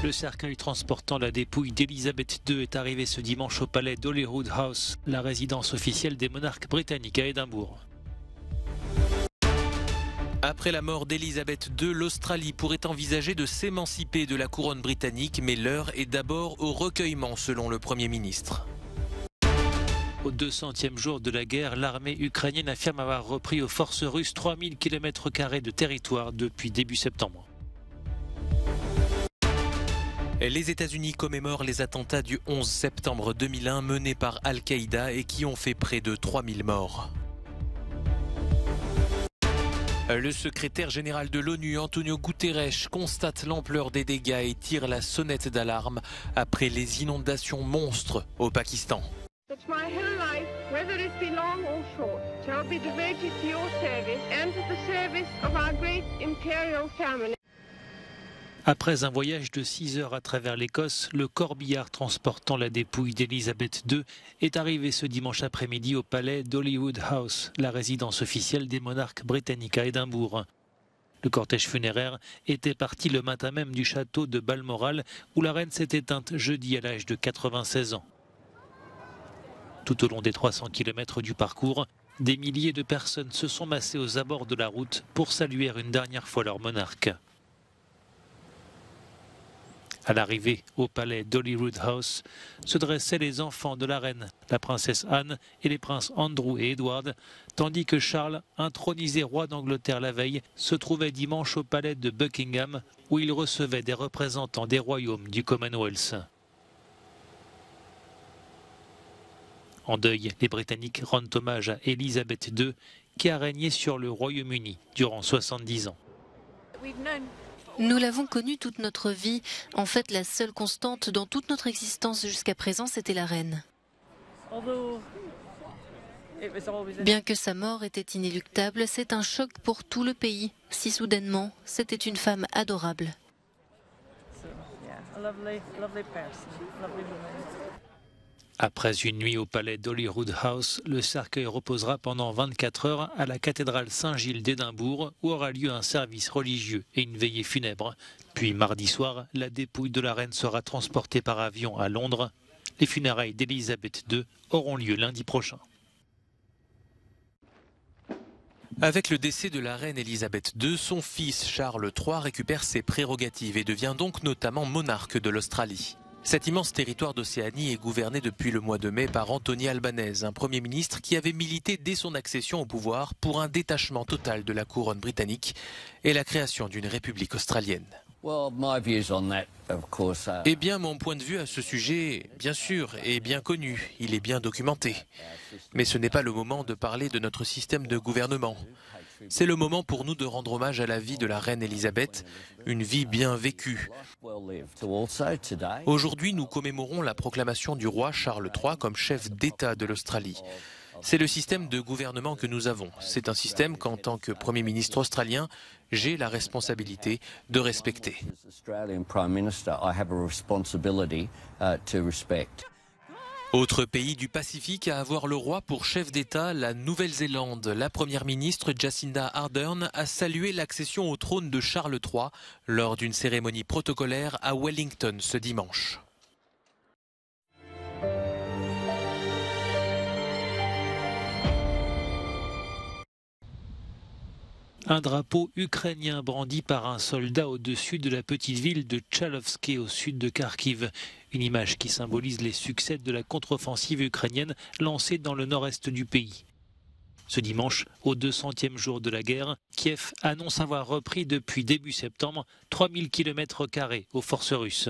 Le cercueil transportant la dépouille d'Elisabeth II est arrivé ce dimanche au palais d'Holyrood House, la résidence officielle des monarques britanniques à Édimbourg. Après la mort d'Elisabeth II, l'Australie pourrait envisager de s'émanciper de la couronne britannique, mais l'heure est d'abord au recueillement, selon le Premier ministre. Au 200e jour de la guerre, l'armée ukrainienne affirme avoir repris aux forces russes 3000 km² de territoire depuis début septembre. Les États-Unis commémorent les attentats du 11 septembre 2001 menés par Al-Qaïda et qui ont fait près de 3000 morts. Le secrétaire général de l'ONU, Antonio Guterres, constate l'ampleur des dégâts et tire la sonnette d'alarme après les inondations monstres au Pakistan. Après un voyage de 6 heures à travers l'Écosse, le corbillard transportant la dépouille d'Elisabeth II est arrivé ce dimanche après-midi au palais d'Holyrood House, la résidence officielle des monarques britanniques à Édimbourg. Le cortège funéraire était parti le matin même du château de Balmoral, où la reine s'est éteinte jeudi à l'âge de 96 ans. Tout au long des 300 km du parcours, des milliers de personnes se sont massées aux abords de la route pour saluer une dernière fois leur monarque. À l'arrivée au palais d'Holyrood House se dressaient les enfants de la reine, la princesse Anne et les princes Andrew et Edward, tandis que Charles, intronisé roi d'Angleterre la veille, se trouvait dimanche au palais de Buckingham où il recevait des représentants des royaumes du Commonwealth. En deuil, les Britanniques rendent hommage à Elisabeth II qui a régné sur le Royaume-Uni durant 70 ans. Nous l'avons connue toute notre vie. En fait, la seule constante dans toute notre existence jusqu'à présent, c'était la reine. Bien que sa mort était inéluctable, c'est un choc pour tout le pays. Si soudainement, c'était une femme adorable. Après une nuit au palais d'Holyrood House, le cercueil reposera pendant 24 heures à la cathédrale Saint-Gilles d'Édimbourg où aura lieu un service religieux et une veillée funèbre. Puis mardi soir, la dépouille de la reine sera transportée par avion à Londres. Les funérailles d'Elisabeth II auront lieu lundi prochain. Avec le décès de la reine Elisabeth II, son fils Charles III récupère ses prérogatives et devient donc notamment monarque de l'Australie. Cet immense territoire d'Océanie est gouverné depuis le mois de mai par Anthony Albanese, un Premier ministre qui avait milité dès son accession au pouvoir pour un détachement total de la couronne britannique et la création d'une république australienne. Eh bien, mon point de vue à ce sujet, bien sûr, est bien connu, il est bien documenté. Mais ce n'est pas le moment de parler de notre système de gouvernement. C'est le moment pour nous de rendre hommage à la vie de la reine Elisabeth, une vie bien vécue. Aujourd'hui, nous commémorons la proclamation du roi Charles III comme chef d'État de l'Australie. C'est le système de gouvernement que nous avons. C'est un système qu'en tant que Premier ministre australien, j'ai la responsabilité de respecter. Autre pays du Pacifique à avoir le roi pour chef d'État, la Nouvelle-Zélande. La première ministre Jacinda Ardern a salué l'accession au trône de Charles III lors d'une cérémonie protocolaire à Wellington ce dimanche. Un drapeau ukrainien brandi par un soldat au-dessus de la petite ville de Tchalovske au sud de Kharkiv. Une image qui symbolise les succès de la contre-offensive ukrainienne lancée dans le nord-est du pays. Ce dimanche, au 200e jour de la guerre, Kiev annonce avoir repris depuis début septembre 3000 km² aux forces russes.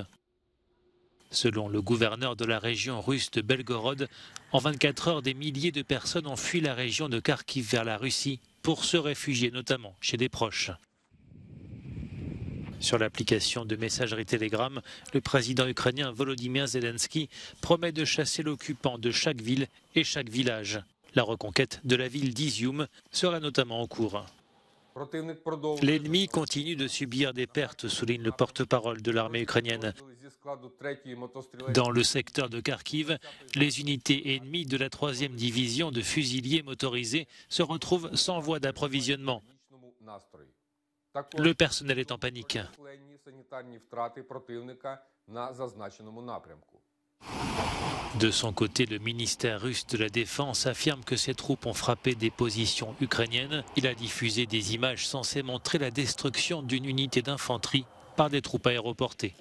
Selon le gouverneur de la région russe de Belgorod, en 24 heures, des milliers de personnes ont fui la région de Kharkiv vers la Russie pour se réfugier notamment chez des proches. Sur l'application de messagerie Telegram, le président ukrainien Volodymyr Zelensky promet de chasser l'occupant de chaque ville et chaque village. La reconquête de la ville d'Izium sera notamment en cours. L'ennemi continue de subir des pertes, souligne le porte-parole de l'armée ukrainienne. Dans le secteur de Kharkiv, les unités ennemies de la 3e division de fusiliers motorisés se retrouvent sans voie d'approvisionnement. Le personnel est en panique. De son côté, le ministère russe de la Défense affirme que ses troupes ont frappé des positions ukrainiennes. Il a diffusé des images censées montrer la destruction d'une unité d'infanterie par des troupes aéroportées.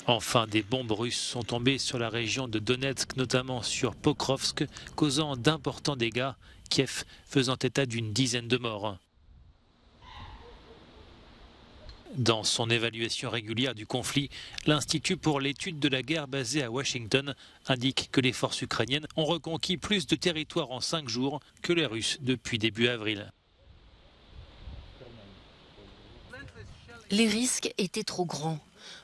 Enfin, des bombes russes sont tombées sur la région de Donetsk, notamment sur Pokrovsk, causant d'importants dégâts, Kiev faisant état d'une dizaine de morts. Dans son évaluation régulière du conflit, l'Institut pour l'étude de la guerre basé à Washington indique que les forces ukrainiennes ont reconquis plus de territoire en 5 jours que les Russes depuis début avril. Les risques étaient trop grands.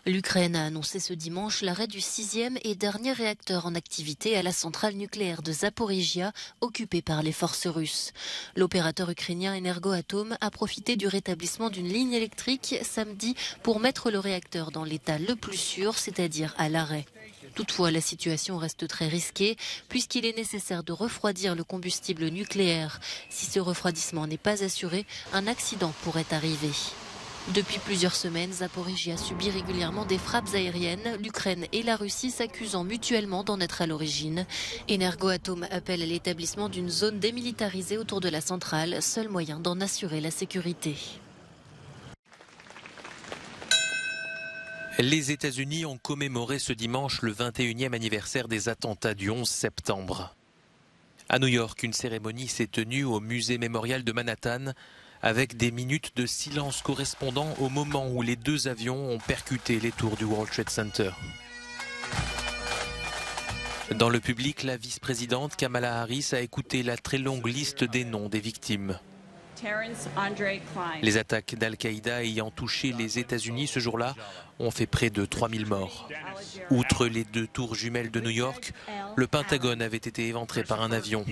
L'Ukraine a annoncé ce dimanche l'arrêt du 6e et dernier réacteur en activité à la centrale nucléaire de Zaporijia, occupée par les forces russes. L'opérateur ukrainien Energoatom a profité du rétablissement d'une ligne électrique samedi pour mettre le réacteur dans l'état le plus sûr, c'est-à-dire à l'arrêt. Toutefois, la situation reste très risquée puisqu'il est nécessaire de refroidir le combustible nucléaire. Si ce refroidissement n'est pas assuré, un accident pourrait arriver. Depuis plusieurs semaines, Zaporijia subit régulièrement des frappes aériennes, l'Ukraine et la Russie s'accusant mutuellement d'en être à l'origine. Energoatom appelle à l'établissement d'une zone démilitarisée autour de la centrale, seul moyen d'en assurer la sécurité. Les États-Unis ont commémoré ce dimanche le 21e anniversaire des attentats du 11 septembre. À New York, une cérémonie s'est tenue au musée mémorial de Manhattan, avec des minutes de silence correspondant au moment où les 2 avions ont percuté les tours du World Trade Center. Dans le public, la vice-présidente Kamala Harris a écouté la très longue liste des noms des victimes. Les attaques d'Al-Qaïda ayant touché les États-Unis ce jour-là ont fait près de 3000 morts. Outre les 2 tours jumelles de New York, le Pentagone avait été éventré par un avion.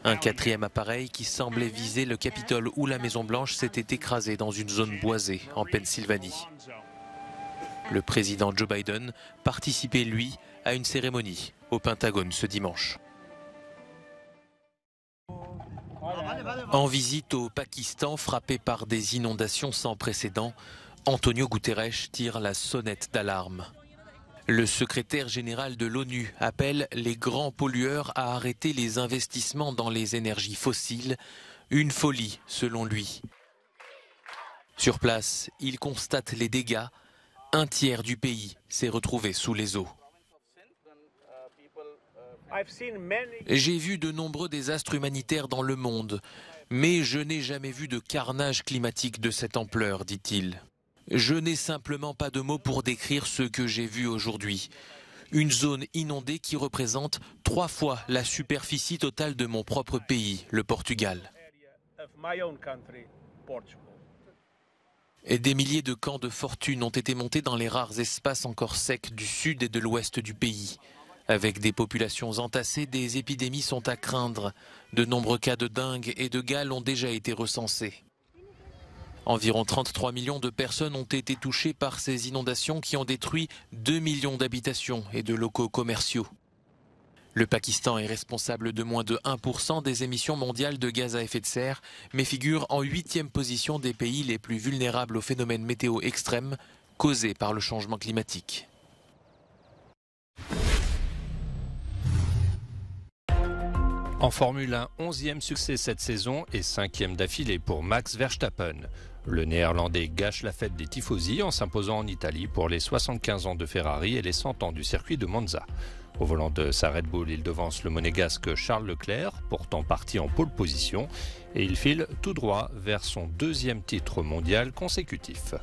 Un 4e appareil qui semblait viser le Capitole ou la Maison-Blanche s'était écrasé dans une zone boisée en Pennsylvanie. Le président Joe Biden participait, lui, à une cérémonie au Pentagone ce dimanche. En visite au Pakistan, frappé par des inondations sans précédent, Antonio Guterres tire la sonnette d'alarme. Le secrétaire général de l'ONU appelle les grands pollueurs à arrêter les investissements dans les énergies fossiles, une folie selon lui. Sur place, il constate les dégâts. Un tiers du pays s'est retrouvé sous les eaux. J'ai vu de nombreux désastres humanitaires dans le monde, mais je n'ai jamais vu de carnage climatique de cette ampleur, dit-il. Je n'ai simplement pas de mots pour décrire ce que j'ai vu aujourd'hui. Une zone inondée qui représente 3 fois la superficie totale de mon propre pays, le Portugal. Et des milliers de camps de fortune ont été montés dans les rares espaces encore secs du sud et de l'ouest du pays. Avec des populations entassées, des épidémies sont à craindre. De nombreux cas de dengue et de gale ont déjà été recensés. Environ 33 millions de personnes ont été touchées par ces inondations qui ont détruit 2 millions d'habitations et de locaux commerciaux. Le Pakistan est responsable de moins de 1% des émissions mondiales de gaz à effet de serre, mais figure en 8e position des pays les plus vulnérables aux phénomènes météo extrêmes causés par le changement climatique. En Formule 1, 11e succès cette saison et 5e d'affilée pour Max Verstappen. Le Néerlandais gâche la fête des tifosi en s'imposant en Italie pour les 75 ans de Ferrari et les 100 ans du circuit de Monza. Au volant de sa Red Bull, il devance le monégasque Charles Leclerc, pourtant parti en pole position, et il file tout droit vers son 2e titre mondial consécutif.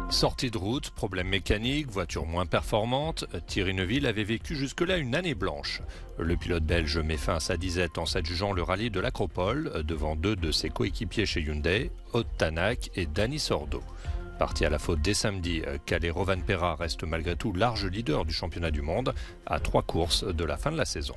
Sortie de route, problème mécanique, voiture moins performante, Thierry Neuville avait vécu jusque-là une année blanche. Le pilote belge met fin à sa disette en s'adjugeant le rallye de l'Acropole devant 2 de ses coéquipiers chez Hyundai, Aude Tanak et Dani Sordo. Parti à la faute dès samedi, Kalle Rovanperä reste malgré tout large leader du championnat du monde à 3 courses de la fin de la saison.